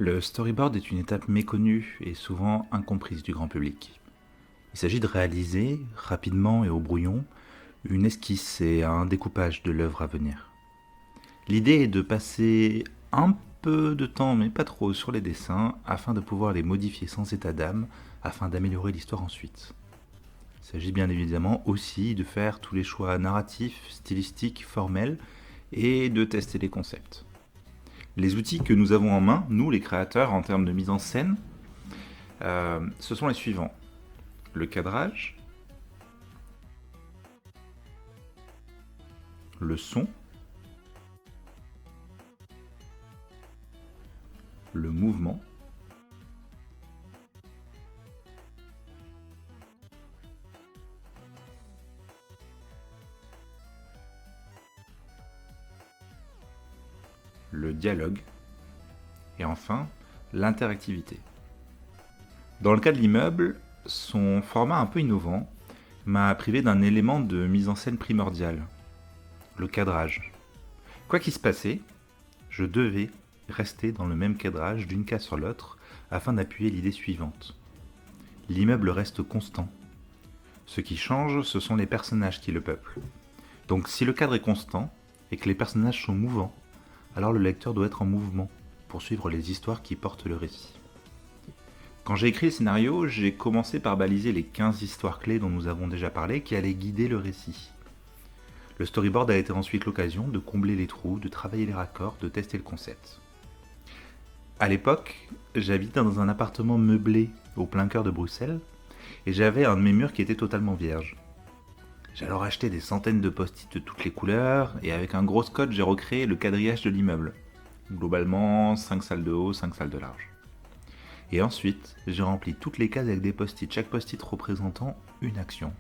Le storyboard est une étape méconnue et souvent incomprise du grand public. Il s'agit de réaliser, rapidement et au brouillon, une esquisse et un découpage de l'œuvre à venir. L'idée est de passer un peu de temps, mais pas trop, sur les dessins afin de pouvoir les modifier sans état d'âme, afin d'améliorer l'histoire ensuite. Il s'agit bien évidemment aussi de faire tous les choix narratifs, stylistiques, formels et de tester les concepts. Les outils que nous avons en main, nous les créateurs, en termes de mise en scène, ce sont les suivants. Le cadrage, le son, le mouvement, le dialogue et enfin l'interactivité. Dans le cas de l'immeuble, son format un peu innovant m'a privé d'un élément de mise en scène primordial, le cadrage. Quoi qu'il se passait, je devais rester dans le même cadrage d'une case sur l'autre afin d'appuyer l'idée suivante. L'immeuble reste constant. Ce qui change, ce sont les personnages qui le peuplent. Donc si le cadre est constant et que les personnages sont mouvants, alors le lecteur doit être en mouvement pour suivre les histoires qui portent le récit. Quand j'ai écrit le scénario, j'ai commencé par baliser les 15 histoires clés dont nous avons déjà parlé qui allaient guider le récit. Le storyboard a été ensuite l'occasion de combler les trous, de travailler les raccords, de tester le concept. À l'époque, j'habitais dans un appartement meublé au plein cœur de Bruxelles et j'avais un de mes murs qui était totalement vierge. J'ai alors acheté des centaines de post-it de toutes les couleurs et avec un gros scotch j'ai recréé le quadrillage de l'immeuble. Globalement 5 salles de haut, 5 salles de large. Et ensuite, j'ai rempli toutes les cases avec des post-it, chaque post-it représentant une action.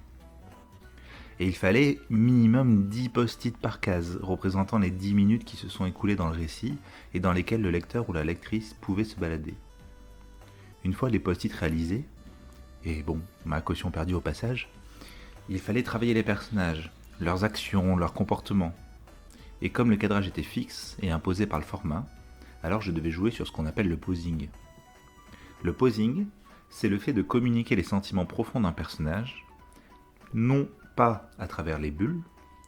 Et il fallait minimum 10 post-it par case, représentant les 10 minutes qui se sont écoulées dans le récit et dans lesquelles le lecteur ou la lectrice pouvait se balader. Une fois les post-it réalisés, et bon, ma caution perdue au passage, il fallait travailler les personnages, leurs actions, leurs comportements. Et comme le cadrage était fixe et imposé par le format, alors je devais jouer sur ce qu'on appelle le posing. Le posing, c'est le fait de communiquer les sentiments profonds d'un personnage, non pas à travers les bulles,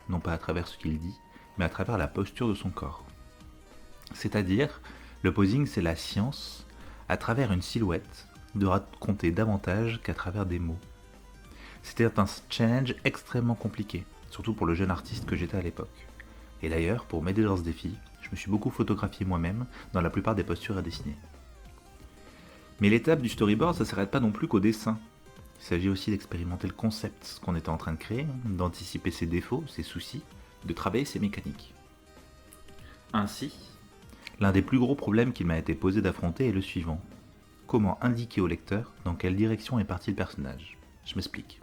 non pas à travers ce qu'il dit, mais à travers la posture de son corps. C'est-à-dire, le posing, c'est la science, à travers une silhouette, de raconter davantage qu'à travers des mots. C'était un challenge extrêmement compliqué, surtout pour le jeune artiste que j'étais à l'époque. Et d'ailleurs, pour m'aider dans ce défi, je me suis beaucoup photographié moi-même dans la plupart des postures à dessiner. Mais l'étape du storyboard, ça ne s'arrête pas non plus qu'au dessin. Il s'agit aussi d'expérimenter le concept, ce qu'on était en train de créer, d'anticiper ses défauts, ses soucis, de travailler ses mécaniques. Ainsi, l'un des plus gros problèmes qu'il m'a été posé d'affronter est le suivant. Comment indiquer au lecteur dans quelle direction est parti le personnage ? Je m'explique.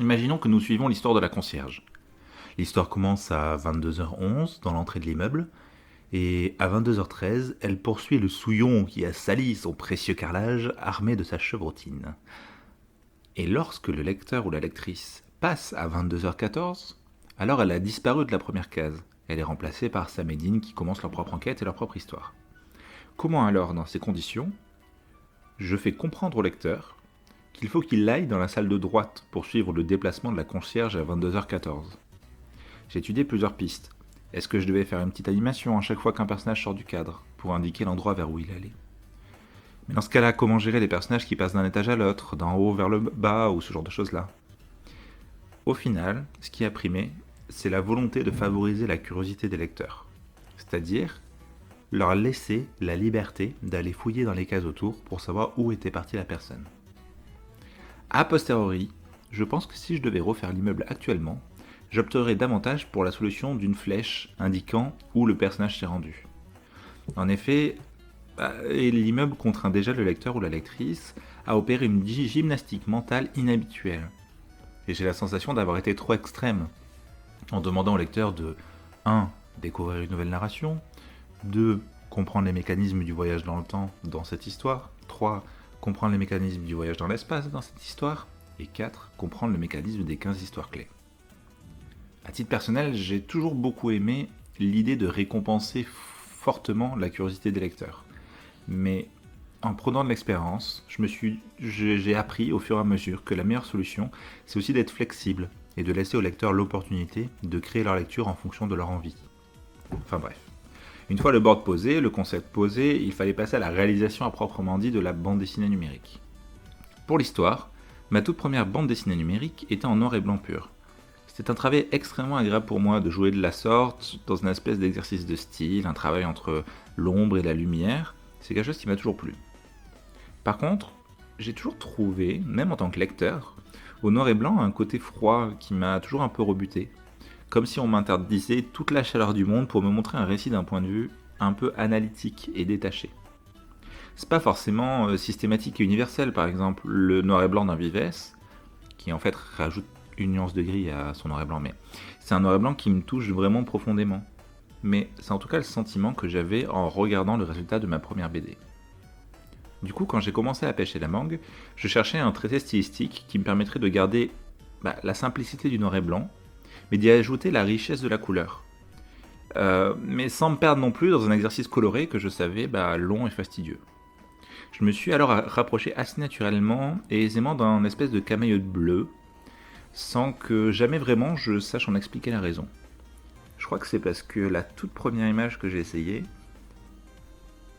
Imaginons que nous suivons l'histoire de la concierge. L'histoire commence à 22h11 dans l'entrée de l'immeuble, et à 22h13, elle poursuit le souillon qui a sali son précieux carrelage armé de sa chevrotine. Et lorsque le lecteur ou la lectrice passe à 22h14, alors elle a disparu de la première case. Elle est remplacée par Sam et Dean qui commencent leur propre enquête et leur propre histoire. Comment alors, dans ces conditions, je fais comprendre au lecteur qu'il faut qu'il aille dans la salle de droite pour suivre le déplacement de la concierge à 22h14. J'ai étudié plusieurs pistes. Est-ce que je devais faire une petite animation à chaque fois qu'un personnage sort du cadre, pour indiquer l'endroit vers où il allait ? Mais dans ce cas-là, comment gérer les personnages qui passent d'un étage à l'autre, d'en haut vers le bas, ou ce genre de choses-là ? Au final, ce qui a primé, c'est la volonté de favoriser la curiosité des lecteurs. C'est-à-dire, leur laisser la liberté d'aller fouiller dans les cases autour pour savoir où était partie la personne. A posteriori, je pense que si je devais refaire l'immeuble actuellement, j'opterais davantage pour la solution d'une flèche indiquant où le personnage s'est rendu. En effet, l'immeuble contraint déjà le lecteur ou la lectrice à opérer une gymnastique mentale inhabituelle. Et j'ai la sensation d'avoir été trop extrême, en demandant au lecteur de 1. Découvrir une nouvelle narration, 2. Comprendre les mécanismes du voyage dans le temps dans cette histoire, 3. Comprendre les mécanismes du voyage dans l'espace dans cette histoire, et 4. Comprendre le mécanisme des 15 histoires clés. À titre personnel, j'ai toujours beaucoup aimé l'idée de récompenser fortement la curiosité des lecteurs. Mais en prenant de l'expérience, j'ai appris au fur et à mesure que la meilleure solution, c'est aussi d'être flexible et de laisser aux lecteurs l'opportunité de créer leur lecture en fonction de leur envie. Enfin bref. Une fois le board posé, le concept posé, il fallait passer à la réalisation à proprement dit de la bande dessinée numérique. Pour l'histoire, ma toute première bande dessinée numérique était en noir et blanc pur. C'était un travail extrêmement agréable pour moi de jouer de la sorte, dans une espèce d'exercice de style, un travail entre l'ombre et la lumière, c'est quelque chose qui m'a toujours plu. Par contre, j'ai toujours trouvé, même en tant que lecteur, au noir et blanc un côté froid qui m'a toujours un peu rebuté, comme si on m'interdisait toute la chaleur du monde pour me montrer un récit d'un point de vue un peu analytique et détaché. C'est pas forcément systématique et universel, par exemple le noir et blanc d'un Vives, qui en fait rajoute une nuance de gris à son noir et blanc, mais c'est un noir et blanc qui me touche vraiment profondément. Mais c'est en tout cas le sentiment que j'avais en regardant le résultat de ma première BD. Du coup, quand j'ai commencé à pêcher la mangue, je cherchais un traité stylistique qui me permettrait de garder la simplicité du noir et blanc, mais d'y ajouter la richesse de la couleur. Mais sans me perdre non plus dans un exercice coloré que je savais long et fastidieux. Je me suis alors rapproché assez naturellement et aisément d'un espèce de camaïeu bleu, sans que jamais vraiment je sache en expliquer la raison. Je crois que c'est parce que la toute première image que j'ai essayée,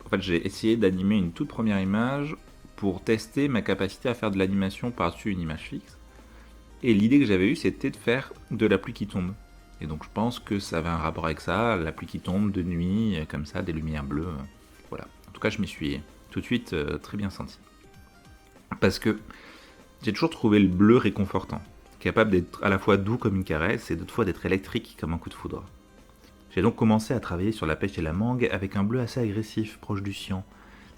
en fait j'ai essayé d'animer une toute première image pour tester ma capacité à faire de l'animation par-dessus une image fixe, et l'idée que j'avais eue c'était de faire de la pluie qui tombe. Et donc je pense que ça avait un rapport avec ça, la pluie qui tombe de nuit, comme ça, des lumières bleues, voilà. En tout cas je m'y suis tout de suite très bien senti. Parce que j'ai toujours trouvé le bleu réconfortant, capable d'être à la fois doux comme une caresse et d'autres fois d'être électrique comme un coup de foudre. J'ai donc commencé à travailler sur la pêche et la mangue avec un bleu assez agressif, proche du cyan.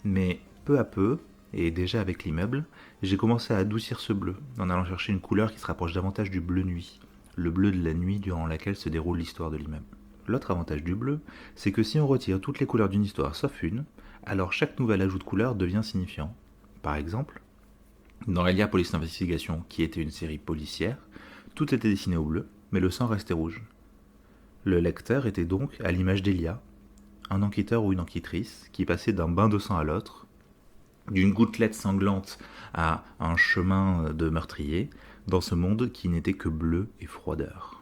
Mais peu à peu, et déjà avec l'immeuble, j'ai commencé à adoucir ce bleu, en allant chercher une couleur qui se rapproche davantage du bleu nuit, le bleu de la nuit durant laquelle se déroule l'histoire de l'immeuble. L'autre avantage du bleu, c'est que si on retire toutes les couleurs d'une histoire sauf une, alors chaque nouvel ajout de couleur devient signifiant. Par exemple, dans Elia Police Investigation, qui était une série policière, tout était dessiné au bleu, mais le sang restait rouge. Le lecteur était donc à l'image d'Elia, un enquêteur ou une enquêtrice qui passait d'un bain de sang à l'autre, d'une gouttelette sanglante à un chemin de meurtrier, dans ce monde qui n'était que bleu et froideur.